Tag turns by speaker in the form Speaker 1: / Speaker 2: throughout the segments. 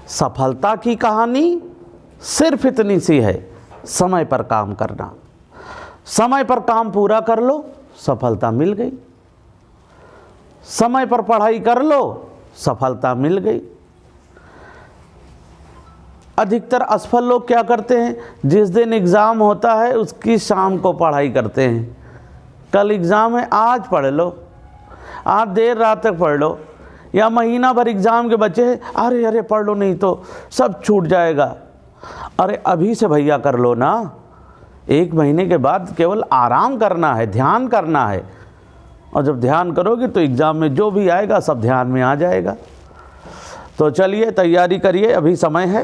Speaker 1: सफलता की कहानी सिर्फ इतनी सी है, समय पर काम करना। समय पर काम पूरा कर लो, सफलता मिल गई। समय पर पढ़ाई कर लो, सफलता मिल गई। अधिकतर असफल लोग क्या करते हैं, जिस दिन एग्ज़ाम होता है उसकी शाम को पढ़ाई करते हैं। कल एग्ज़ाम है, आज पढ़ लो, आज देर रात तक पढ़ लो, या महीना भर एग्ज़ाम के बच्चे हैं, अरे अरे पढ़ लो नहीं तो सब छूट जाएगा। अरे अभी से भैया कर लो ना, 1 महीने के बाद केवल आराम करना है, ध्यान करना है। और जब ध्यान करोगे तो एग्ज़ाम में जो भी आएगा सब ध्यान में आ जाएगा। तो चलिए तैयारी करिए, अभी समय है।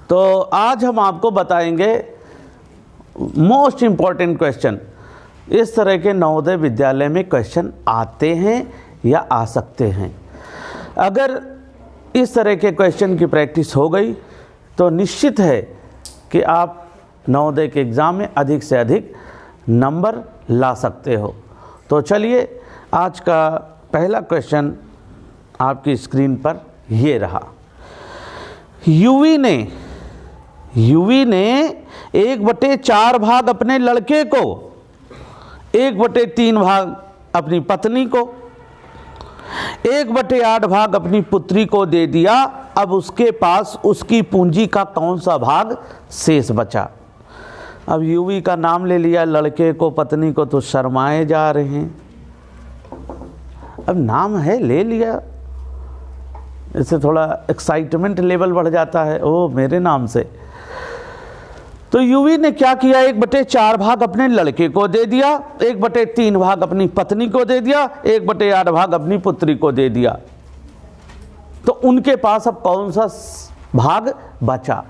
Speaker 1: तो आज हम आपको बताएंगे मोस्ट इम्पॉर्टेंट क्वेश्चन। इस तरह के नवोदय विद्यालय में क्वेश्चन आते हैं या आ सकते हैं। अगर इस तरह के क्वेश्चन की प्रैक्टिस हो गई तो निश्चित है कि आप नवोदय के एग्ज़ाम में अधिक से अधिक नंबर ला सकते हो। तो चलिए आज का पहला क्वेश्चन आपकी स्क्रीन पर ये रहा। युवी ने 1/4 भाग अपने लड़के को, 1/3 भाग अपनी पत्नी को, 1/8 भाग अपनी पुत्री को दे दिया। अब उसके पास उसकी पूंजी का कौन सा भाग शेष बचा। अब युवी का नाम ले लिया, लड़के को पत्नी को, तो शर्माए जा रहे हैं। अब नाम है, ले लिया, इससे थोड़ा एक्साइटमेंट लेवल बढ़ जाता है, ओ मेरे नाम से। तो युवी ने क्या किया, 1/4 भाग अपने लड़के को दे दिया, 1/3 भाग अपनी पत्नी को दे दिया, 1/8 भाग अपनी पुत्री को दे दिया। तो उनके पास अब कौन सा भाग बचा,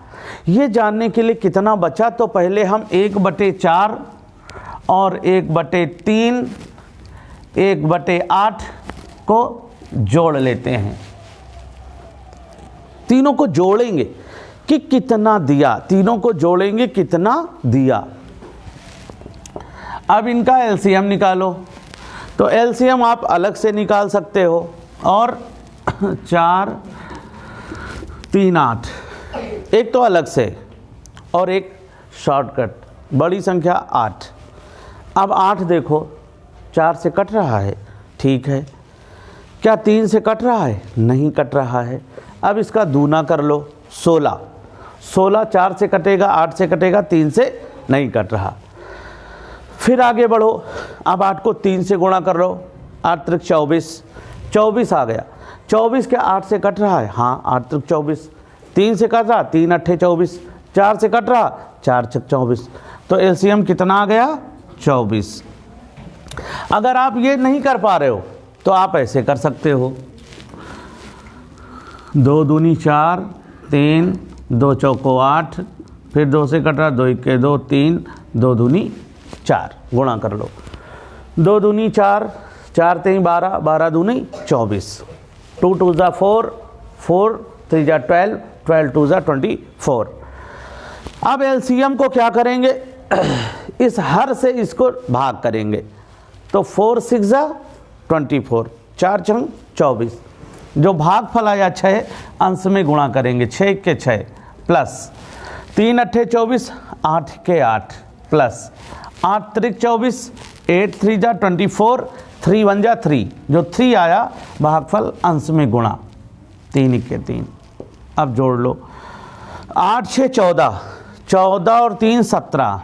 Speaker 1: ये जानने के लिए कितना बचा, तो पहले हम 1/4 और 1/3, 1/8 को जोड़ लेते हैं। तीनों को जोड़ेंगे कि कितना दिया, तीनों को जोड़ेंगे कितना दिया। अब इनका एलसीएम निकालो। तो एलसीएम आप अलग से निकाल सकते हो, और 4, 3, 8, एक तो अलग से और एक शॉर्टकट, बड़ी संख्या 8। अब 8 देखो 4 से कट रहा है, ठीक है। क्या 3 से कट रहा है, नहीं कट रहा है। अब इसका दूना कर लो, 16। 16 4 से कटेगा, 8 से कटेगा, 3 से नहीं कट रहा। फिर आगे बढ़ो, अब 8 को 3 से गुणा कर लो, 8 त्रिक 24, 24 आ गया। 24 क्या 8 से कट रहा है, हाँ 8 त्रिक 24। 3 से कट रहा, 3 अट्ठे 24। 4 से कट रहा, 4 छक 24। तो एलसीएम कितना आ गया, 24। अगर आप ये नहीं कर पा रहे हो तो आप ऐसे कर सकते हो, 2 दूनी 4, 3, 2 चौको 8, फिर 2 से कट रहा, 2 इक्के 2, 3, 2 दूनी 4, गुणा कर लो। 2 दूनी 4, 4 3 12, 12 दूनी 24, 2 2 जा 4, 4 3 जा 12, 12 2 जा 24। अब एलसीएम को क्या करेंगे, इस हर से इसको भाग करेंगे। तो 4 6 जा 24, 4 छंग 24। जो भागफल आया 6, अंश में गुणा करेंगे, 6 के 6 प्लस 3 अट्ठे 24, 8 के 8 प्लस 8 त्रिक 24, 8 3 जा 24, 3 1 जा 3, जो 3 आया भागफल अंश में गुणा, 3 के 3। अब जोड़ लो, 8 6 14, 14 और 3 17,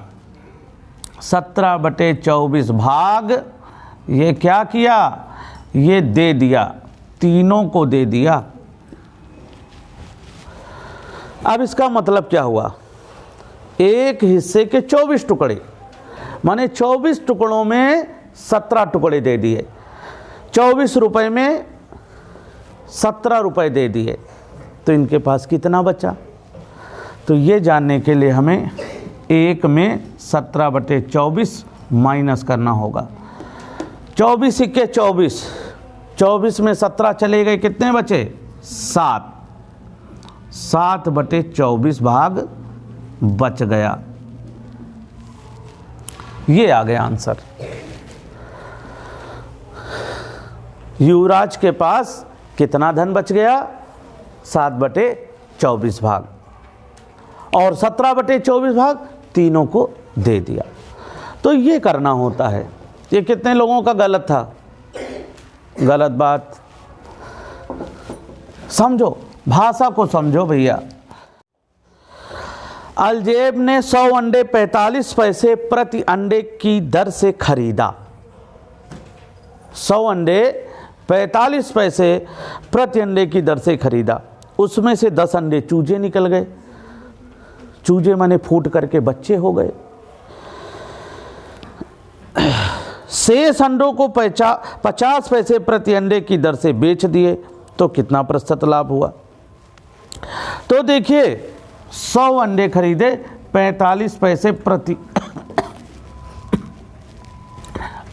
Speaker 1: 17/24 भाग, ये क्या किया, ये दे दिया, तीनों को दे दिया। अब इसका मतलब क्या हुआ, एक हिस्से के 24 टुकड़े, माने 24 टुकड़ों में 17 टुकड़े दे दिए, 24 रुपए में 17 रुपए दे दिए। तो इनके पास कितना बचा, तो ये जानने के लिए हमें 1 में 17/24 माइनस करना होगा। 24 इक्के 24, 24 में 17 चले गए, कितने बचे, 7, 7/24 भाग बच गया। ये आ गया आंसर। युवराज के पास कितना धन बच गया, 7/24 भाग, और 17/24 भाग तीनों को दे दिया। तो ये करना होता है। ये कितने लोगों का गलत था? गलत बात। समझो, भाषा को समझो भैया। अलजेब ने 100 अंडे 45 पैसे प्रति अंडे की दर से खरीदा। 100 अंडे 45 पैसे प्रति अंडे की दर से खरीदा। उसमें से 10 अंडे चूजे निकल गए। चूजे माने फूट करके बच्चे हो गए। शेष अंडों को 50 पैसे प्रति अंडे की दर से बेच दिए। तो कितना प्रतिशत लाभ हुआ? तो देखिए, 100 अंडे खरीदे 45 पैसे प्रति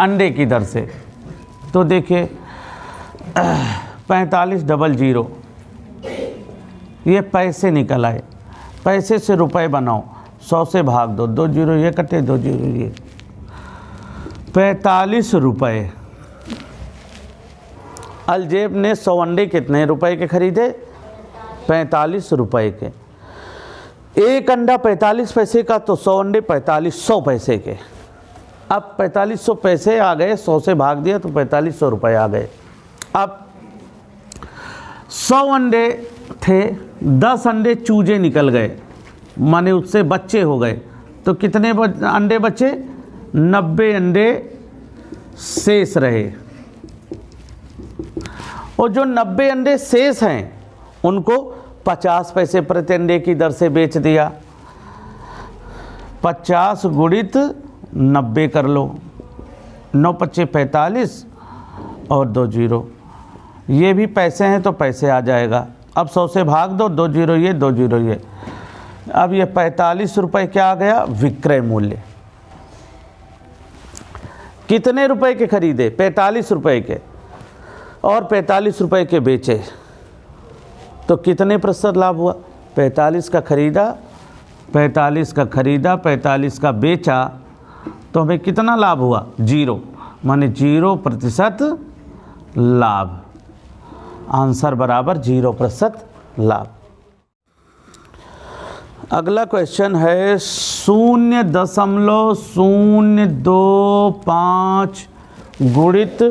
Speaker 1: अंडे की दर से। तो देखिए 4500, ये पैसे निकल आए। पैसे से रुपए बनाओ, 100 से भाग दो, 2 जीरो ये कटे, 2 जीरो ये, 45 रुपये। अलजेब ने 100 अंडे कितने रुपए के खरीदे? 45 रुपए के। एक अंडा 45 पैसे का, तो 100 अंडे 4500 पैसे के। अब 4500 पैसे आ गए, 100 से भाग दिया तो 4500 रुपये आ गए। अब 100 अंडे थे, 10 अंडे चूजे निकल गए, माने उससे बच्चे हो गए। तो कितने अंडे बचे? 90 अंडे शेष रहे। और जो 90 अंडे शेष हैं उनको 50 पैसे प्रति अंडे की दर से बेच दिया। 50 गुणित 90 कर लो, 9 पच्चे 45 और 2 जीरो, ये भी पैसे हैं तो पैसे आ जाएगा। अब 100 से भाग दो, 2 जीरो ये, 2 जीरो ये। अब ये 45 रुपये क्या आ गया? विक्रय मूल्य। कितने रुपए के खरीदे? 45 रुपये के, और 45 रुपये के बेचे। तो कितने प्रतिशत लाभ हुआ? 45 का खरीदा, 45 का खरीदा, 45 का बेचा, तो हमें कितना लाभ हुआ? 0, माने 0% लाभ। आंसर बराबर 0% लाभ। अगला क्वेश्चन है 0.025 गुणित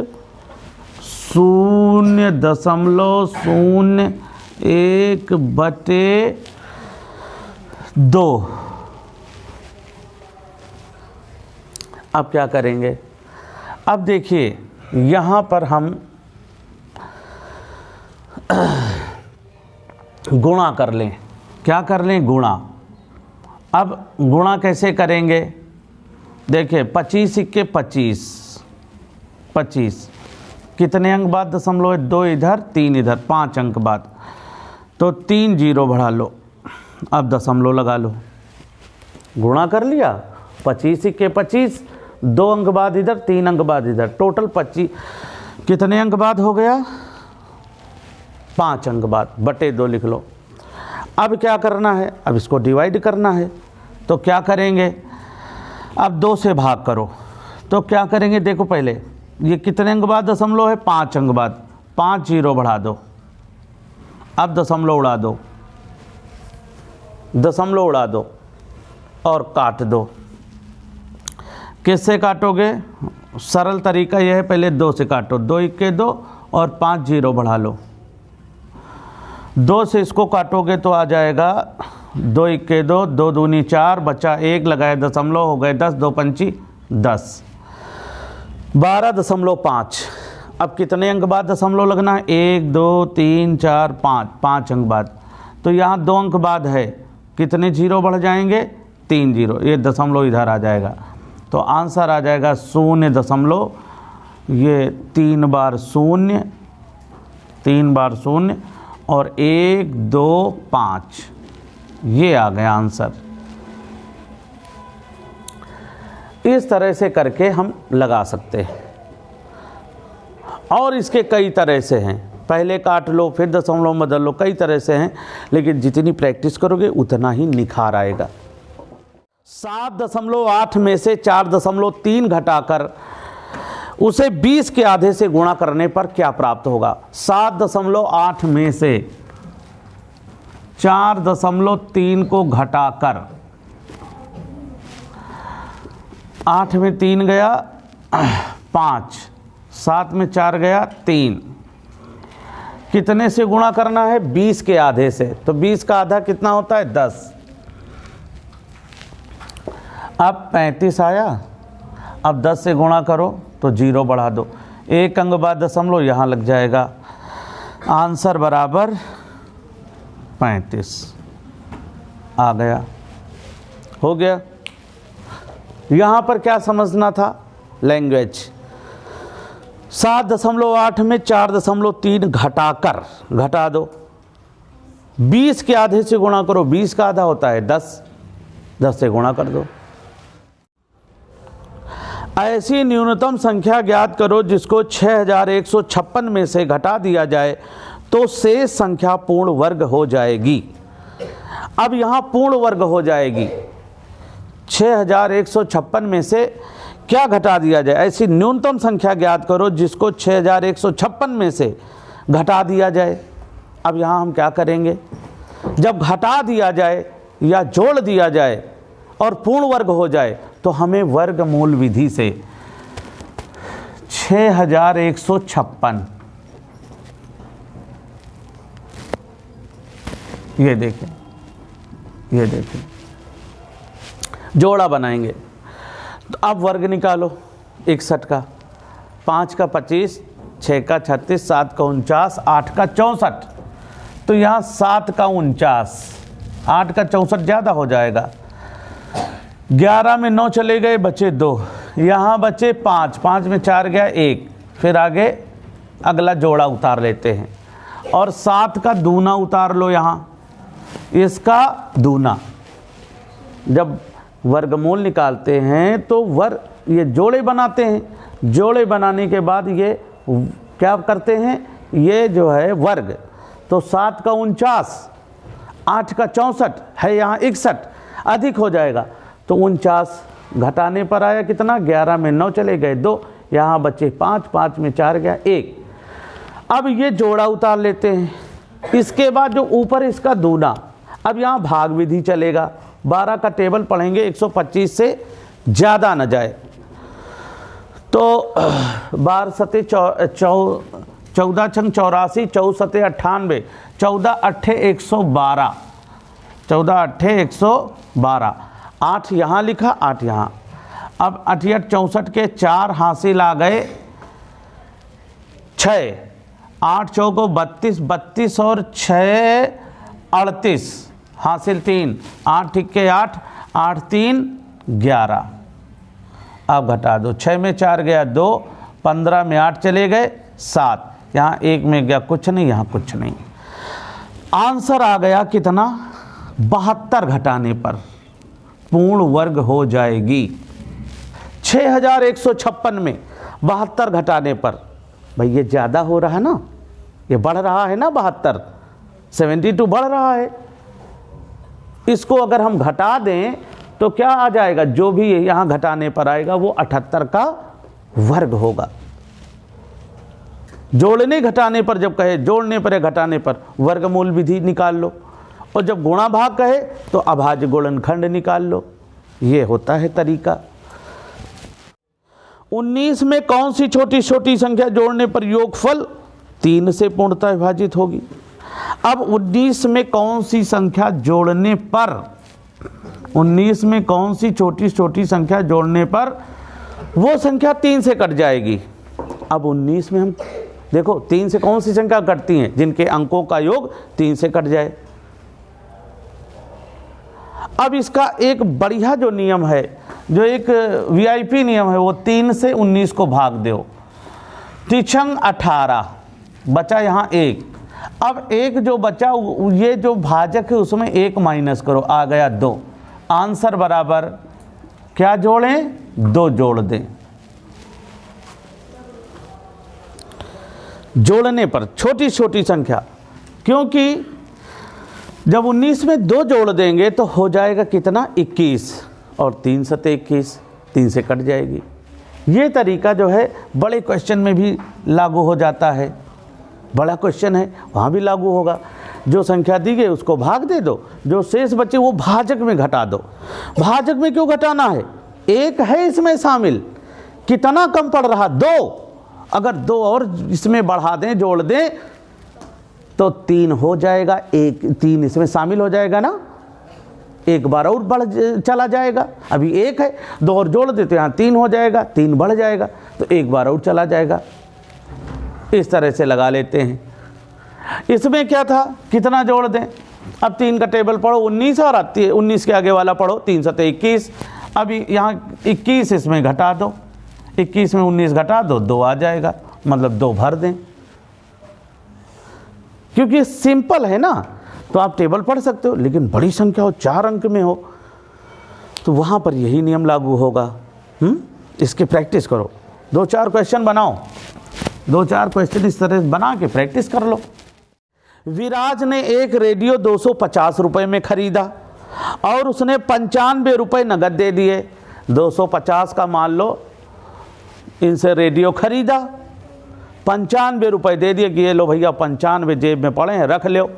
Speaker 1: 0.01/2। अब क्या करेंगे? अब देखिए, यहाँ पर हम गुणा कर लें। क्या कर लें? गुणा। अब गुणा कैसे करेंगे? देखिए 25 × 25, कितने अंक बाद दशमलव है? 2 इधर 3 इधर, 5 अंक बाद, तो 3 जीरो बढ़ा लो, अब दशमलव लगा लो। गुणा कर लिया। 25 × 25, 2 अंक बाद इधर, 3 अंक बाद इधर, टोटल 25 कितने अंक बाद हो गया? 5 अंक बाद, बटे 2 लिख लो। अब क्या करना है? अब इसको डिवाइड करना है। तो क्या करेंगे? अब 2 से भाग करो। तो क्या करेंगे? देखो पहले ये कितने अंक बाद दशमलव है? 5 अंक बाद, 5 जीरो बढ़ा दो, अब दशमलव उड़ा दो, दशमलव उड़ा दो और काट दो। किससे काटोगे? सरल तरीका यह है, पहले 2 से काटो, 2 × 1 2 और 5 जीरो बढ़ा लो। 2 से इसको काटोगे तो आ जाएगा 2 × 1 2, 2 दूनी 4, बचा 1, लगाए दशमलव, हो गए 10, 2 पंची 10, 12.5। अब कितने अंक बाद दशमलव लगना है? 1 2 3 4 5, 5 अंक बाद। तो यहाँ 2 अंक बाद है, कितने जीरो बढ़ जाएंगे? 3 जीरो, ये दशमलव इधर आ जाएगा। तो आंसर आ जाएगा 0, ये 3 बार 0, 3 बार 0 और 1 2 5, ये आ गया आंसर। इस तरह से करके हम लगा सकते हैं, और इसके कई तरह से हैं। पहले काट लो, फिर दशमलव बदल लो, कई तरह से हैं, लेकिन जितनी प्रैक्टिस करोगे उतना ही निखार आएगा। 7.8 में से 4.3 घटाकर उसे 20 के आधे से गुणा करने पर क्या प्राप्त होगा? 7.8 में से 4.3 को घटाकर 8 में 3 गया 5, 7 में 4 गया 3, कितने से गुणा करना है? 20 के आधे से। तो 20 का आधा कितना होता है? 10। अब 35 आया, अब 10 से गुणा करो तो 0 बढ़ा दो, 1 अंक बाद दशमलव यहाँ लग जाएगा। आंसर बराबर 35 आ गया। हो गया। यहाँ पर क्या समझना था? लैंग्वेज। 7.8 में 4.3 घटाकर घटा दो, 20 के आधे से गुणा करो, 20 का आधा होता है 10, 10 से गुणा कर दो। ऐसी न्यूनतम संख्या ज्ञात करो जिसको 6156 में से घटा दिया जाए तो शेष संख्या पूर्ण वर्ग हो जाएगी। अब यहाँ पूर्ण वर्ग हो जाएगी। 6156 में से क्या घटा दिया जाए? ऐसी न्यूनतम संख्या ज्ञात करो जिसको 6156 में से घटा दिया जाए। अब यहाँ हम क्या करेंगे? जब घटा दिया जाए या जोड़ दिया जाए और पूर्ण वर्ग हो जाए तो हमें वर्गमूल विधि से 6156, ये देखें, ये देखें, जोड़ा बनाएंगे। तो अब वर्ग निकालो 61 का, 5 का 25, 6 का 36, 7 का 49, 8 का 64। तो यहाँ 7 का 49, 8 का 64 ज़्यादा हो जाएगा। 11 में 9 चले गए, बचे 2, यहाँ बचे 5, 5 में 4 गया 1, फिर आगे अगला जोड़ा उतार लेते हैं और 7 का दूना उतार लो, यहाँ इसका दूना। जब वर्गमूल निकालते हैं तो ये जोड़े बनाते हैं, जोड़े बनाने के बाद ये क्या करते हैं? ये जो है वर्ग। तो 7 का 49, 8 का 64 है, यहाँ 61 अधिक हो जाएगा। तो 49 घटाने पर आया कितना? 11 में 9 चले गए 2, यहाँ बचे 5, 5 में 4 गया 1। अब ये जोड़ा उतार लेते हैं। इसके बाद जो ऊपर इसका दूना, अब यहाँ भाग विधि चलेगा। 12 का टेबल पढ़ेंगे, 125 से ज़्यादा न जाए। तो 12 सते 14 छंग 84, 4 सते 98, 14 अट्ठे 112, 14 अट्ठे 112, 8 यहाँ लिखा, 8 यहाँ। अब 88 64 के 4 हासिल आ गए 6, 8 चौको 32, 32 और 6 38, हासिल 3, 8 ठिक्के 8, 8 3 11। अब घटा दो, 6 में 4 गया 2, 15 में 8 चले गए 7, यहाँ 1 में गया कुछ नहीं, यहाँ कुछ नहीं। आंसर आ गया कितना? 72 घटाने पर पूर्ण वर्ग हो जाएगी। 6156 में 72 घटाने पर, भाई ये ज़्यादा हो रहा है ना, ये बढ़ रहा है ना, 72 72 बढ़ रहा है। इसको अगर हम घटा दें तो क्या आ जाएगा? जो भी यहाँ घटाने पर आएगा वो 78 का वर्ग होगा। जोड़ने घटाने पर जब कहे, जोड़ने पर या घटाने पर वर्गमूल विधि निकाल लो, और जब गुणा भाग कहे तो अभाज्य गुणनखंड निकाल लो। ये होता है तरीका। 19 में कौन सी छोटी छोटी संख्या जोड़ने पर योगफल 3 से पूर्णतः विभाजित होगी? अब 19 में कौन सी संख्या जोड़ने पर, 19 में कौन सी छोटी छोटी संख्या जोड़ने पर वो संख्या 3 से कट जाएगी? अब 19 में हम देखो 3 से कौन सी संख्या कटती हैं? जिनके अंकों का योग 3 से कट जाए। अब इसका एक बढ़िया जो नियम है, जो एक वीआईपी नियम है, वो 3 से 19 को भाग दो, तिछंग 18, बचा यहाँ 1। अब 1 जो बचा, ये जो भाजक है उसमें 1 माइनस करो, आ गया 2। आंसर बराबर क्या जोड़ें? 2 जोड़ दें। जोड़ने पर छोटी छोटी संख्या, क्योंकि जब 19 में 2 जोड़ देंगे तो हो जाएगा कितना? 21, और 3 सते 21, 3 से कट जाएगी। ये तरीका जो है बड़े क्वेश्चन में भी लागू हो जाता है। बड़ा क्वेश्चन है वहाँ भी लागू होगा। जो संख्या दी गई उसको भाग दे दो, जो शेष बचे वो भाजक में घटा दो। भाजक में क्यों घटाना है? एक है इसमें शामिल, कितना कम पड़ रहा? 2। अगर 2 और इसमें बढ़ा दें, जोड़ दें तो 3 हो जाएगा। 3 इसमें शामिल हो जाएगा ना, एक बार और बढ़ चला जाएगा। अभी 1 है, 2 और जोड़ देते यहाँ 3 हो जाएगा, 3 बढ़ जाएगा तो एक बार और चला जाएगा। इस तरह से लगा लेते हैं। इसमें क्या था, कितना जोड़ दें? अब 3 का टेबल पढ़ो, 19 और आती है 19 के आगे वाला पढ़ो, 3 सते 21। अभी यहाँ 21 इसमें घटा दो, 21 में 19 घटा दो, 2 आ जाएगा, मतलब 2 भर दें। क्योंकि सिंपल है ना, तो आप टेबल पढ़ सकते हो, लेकिन बड़ी संख्या हो, 4 अंक में हो, तो वहाँ पर यही नियम लागू होगा। इसकी प्रैक्टिस करो, 2-4 क्वेश्चन बनाओ, 2-4 क्वेश्चन इस तरह बना के प्रैक्टिस कर लो। विराज ने एक रेडियो 250 रुपये में खरीदा और उसने 95 रुपये नगद दे दिए। 250 का मान लो इनसे रेडियो खरीदा, 95 रुपये दे दिए कि ये लो भैया 95 जेब में पड़े हैं, रख लो।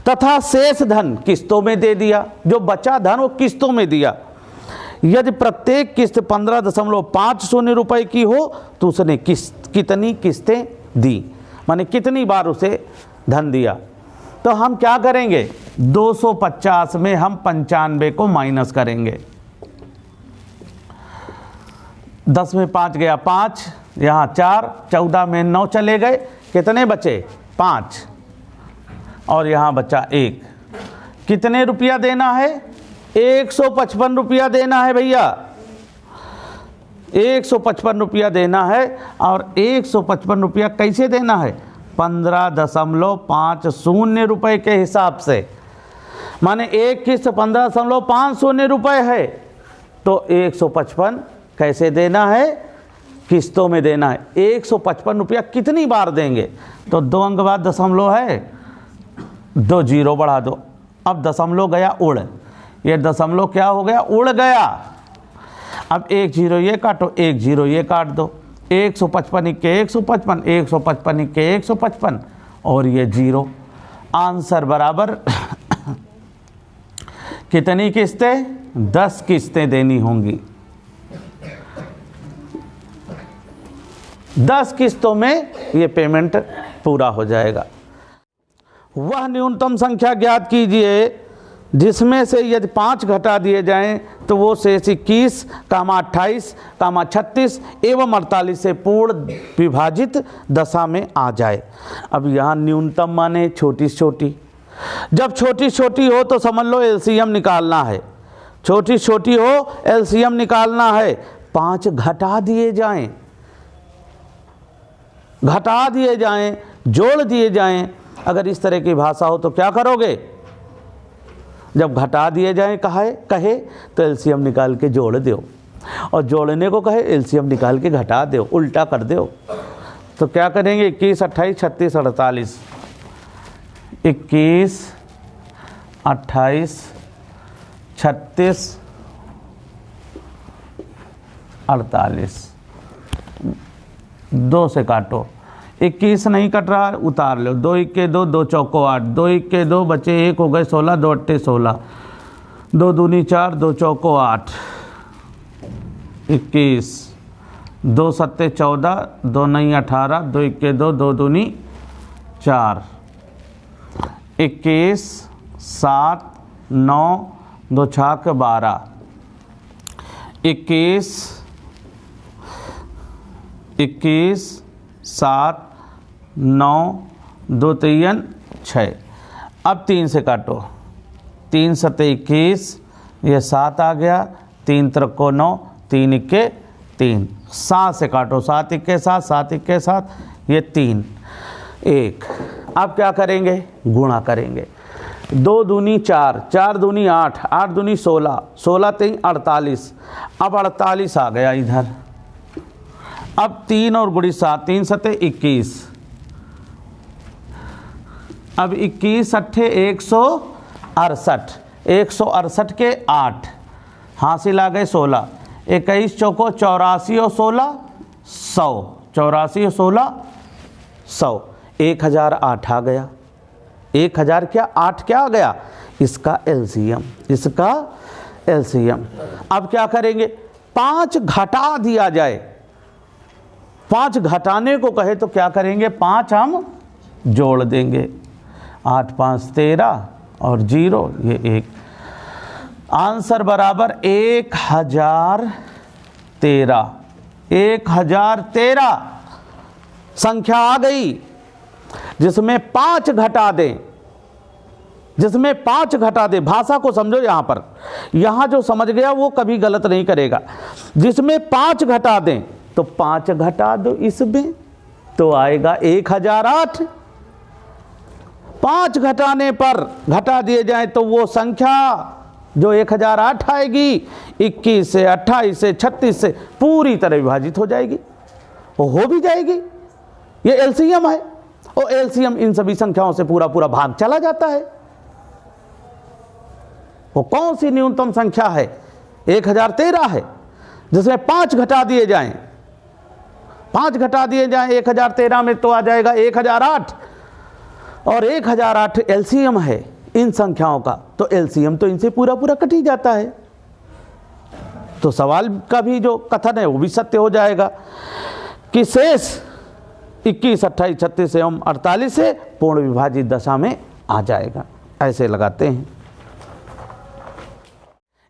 Speaker 1: तथा शेष धन किस्तों में दे दिया, जो बचा धन वो किस्तों में दिया। यदि प्रत्येक किस्त 15.50 रुपये की हो तो उसने कितनी किस्तें दी, माने कितनी बार उसे धन दिया। तो हम क्या करेंगे, 250 में हम 95 को माइनस करेंगे। 10 में 5 गया 5, यहाँ 4, 14 में 9 चले गए, कितने बचे? 5, और यहाँ बचा 1। कितने रुपया देना है? 155 रुपया देना है भैया, 155 रुपया देना है। और 155 रुपया कैसे देना है? 15.50 रुपये के हिसाब से, माने एक किस्त 15.50 रुपये है, तो 155 कैसे देना है? किस्तों में देना है। 155 रुपया कितनी बार देंगे? तो 2 अंक बाद दशमलव है, 2 जीरो बढ़ा दो। अब दशमलव गया उड़, ये दशमलव क्या हो गया? उड़ गया। अब 1 जीरो ये काटो, 1 जीरो ये काट दो। 155 के 155, 155 के 155 और ये जीरो। आंसर बराबर कितनी किस्तें? 10 किस्तें देनी होंगी। 10 किस्तों में ये पेमेंट पूरा हो जाएगा। वह न्यूनतम संख्या ज्ञात कीजिए जिसमें से यदि 5 घटा दिए जाएं तो वो शेष 21, 28, 36 एवं 48 से पूर्ण विभाजित दशा में आ जाए। अब यहाँ न्यूनतम माने छोटी छोटी, जब छोटी छोटी हो तो समझ लो एलसीएम निकालना है। छोटी छोटी हो एलसीएम निकालना है। 5 घटा दिए जाएं, घटा दिए जाएं, जोड़ दिए जाएं। अगर इस तरह की भाषा हो तो क्या करोगे? जब घटा दिए जाएं कहे तो एलसीएम निकाल के जोड़ दो, और जोड़ने को कहे एलसीएम निकाल के घटा दो, उल्टा कर दो। तो क्या करेंगे? 21, 28, 36, 48। 21, 28, 36, 48। 2 से काटो, 21 नहीं कट रहा, उतार लो। 2 इक्के 2, 2 चौको 8, 2 इक्के 2 बचे 1 हो गए 16, 2 अट्ठे 16, 2 दूनी 4, 2 चौको 8, 21, 2 सत्ते 14, 2 नहीं 18, 2 इक्के 2, 2 दूनी 4, 21, 7, 9, 2 छाक 12, 21, 7, 9, 2 3 6। अब 3 से काटो, 3 सत्ते 21, ये 7 आ गया, 3 त्रिको 9, 3 इक्के 3। 7 से काटो, 7 इक्के 7, 7 इक्के 7, ये 3 1। अब क्या करेंगे? गुणा करेंगे। 2 दूनी 4, 4 दूनी 8, 8 दूनी 16, 16 3 48। अब 48 आ गया इधर। अब 3 और गुड़ी 7, 3 सत्ते 21। अब 21 अट्ठे 168, 168 के 8, हासिल आ गए 16, 21 चौको 84 और 16 100, 84 और 16 100। 1008 आ गया, 1000 क्या 8 क्या आ गया, इसका एलसीएम, इसका एलसीएम। अब क्या करेंगे, 5 घटा दिया जाए, 5 घटाने को कहे तो क्या करेंगे, 5 हम जोड़ देंगे, 8 5 13 और 0 ये 1, आंसर बराबर 1013। 1013 संख्या आ गई जिसमें 5 घटा दें, जिसमें 5 घटा दे। भाषा को समझो, यहां पर, यहां जो समझ गया वो कभी गलत नहीं करेगा। जिसमें 5 घटा दें तो 5 घटा दो इसमें तो आएगा 1008। 5 घटाने पर घटा दिए जाए तो वो संख्या जो 1008 आएगी 21 से 28 से 36 से पूरी तरह विभाजित हो जाएगी, वो हो भी जाएगी। ये एलसीएम है, और एलसीएम इन सभी संख्याओं से पूरा पूरा भाग चला जाता है। वो कौन सी न्यूनतम संख्या है, 1013 है, जिसमें 5 घटा दिए जाएं, 5 घटा दिए जाएं 1013 में तो आ जाएगा 1008, और 1008 एलसीएम है इन संख्याओं का, तो एलसीएम तो इनसे पूरा पूरा कट ही जाता है। तो सवाल का भी जो कथन है वो भी सत्य हो जाएगा कि शेष 21 28 36 एवं 48 से पूर्ण विभाजित दशा में आ जाएगा। ऐसे लगाते हैं।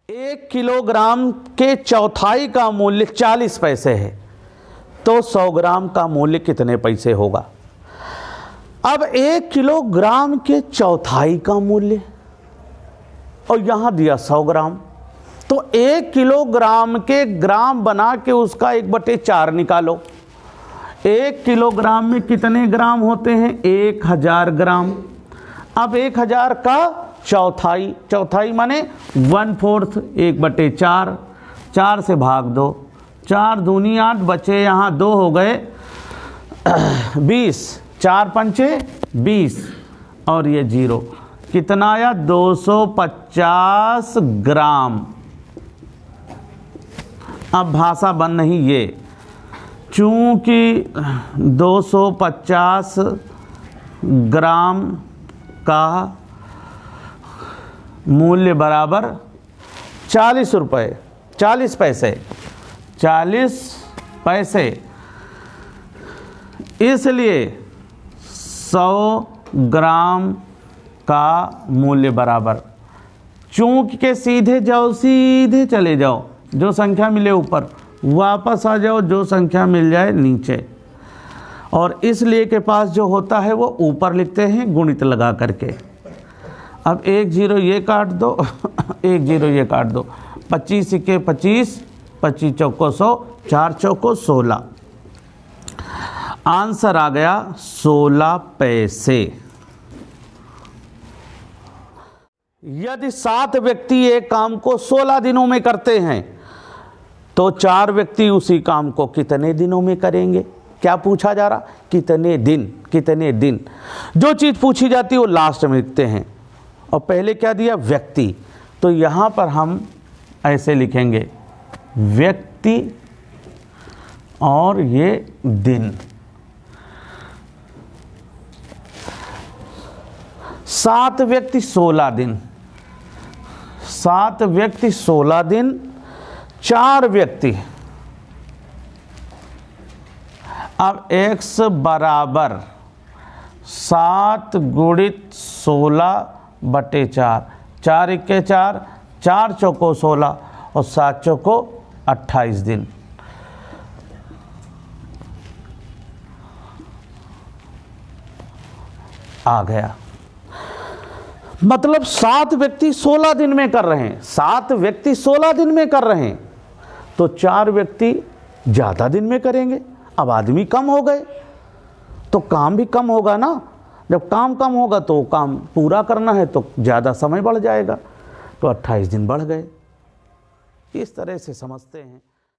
Speaker 1: 1 किलोग्राम के चौथाई का मूल्य 40 पैसे है, तो 100 ग्राम का मूल्य कितने पैसे होगा। अब 1 किलोग्राम के चौथाई का मूल्य, और यहां दिया 100 ग्राम, तो 1 किलोग्राम के ग्राम बना के उसका 1/4 निकालो। 1 किलोग्राम में कितने ग्राम होते हैं, 1000 ग्राम। अब 1000 का चौथाई, चौथाई माने 1/4, 1/4, 4 से भाग दो, 4 दूनी 8, बचे यहाँ 2 हो गए 20, 4 पंचे 20, और ये 0 कितना आया, 250 ग्राम। अब भाषा बन नहीं ये, चूंकि 250 ग्राम का मूल्य बराबर 40 रुपये 40 पैसे 40 पैसे, इसलिए 100 ग्राम का मूल्य बराबर, चूंकि के सीधे जाओ, सीधे चले जाओ, जो संख्या मिले ऊपर वापस आ जाओ, जो संख्या मिल जाए नीचे, और इसलिए के पास जो होता है वो ऊपर लिखते हैं गुणित लगा करके। अब 1 0 ये काट दो 1 0 ये काट दो, 25 सिक्के 25, 25 चौको 100, 4 चौको 16, आंसर आ गया 16 पैसे। यदि 7 व्यक्ति एक काम को 16 दिनों में करते हैं तो 4 व्यक्ति उसी काम को कितने दिनों में करेंगे। क्या पूछा जा रहा, कितने दिन, कितने दिन। जो चीज़ पूछी जाती है वो लास्ट में लिखते हैं, और पहले क्या दिया, व्यक्ति, तो यहाँ पर हम ऐसे लिखेंगे व्यक्ति और ये दिन। 7 व्यक्ति 16 दिन, 7 व्यक्ति 16 दिन, 4 व्यक्ति। अब x बराबर 7 गुणित 16/4, 4 इक्के 4, 4 चौको 16 और 7 चौको 28 दिन। आ गया, मतलब 7 व्यक्ति 16 दिन में कर रहे हैं, 7 व्यक्ति 16 दिन में कर रहे हैं, तो 4 व्यक्ति ज़्यादा दिन में करेंगे। अब आदमी कम हो गए तो काम भी कम होगा ना, जब काम कम होगा तो काम पूरा करना है तो ज़्यादा समय बढ़ जाएगा, तो 28 दिन बढ़ गए। इस तरह से समझते हैं।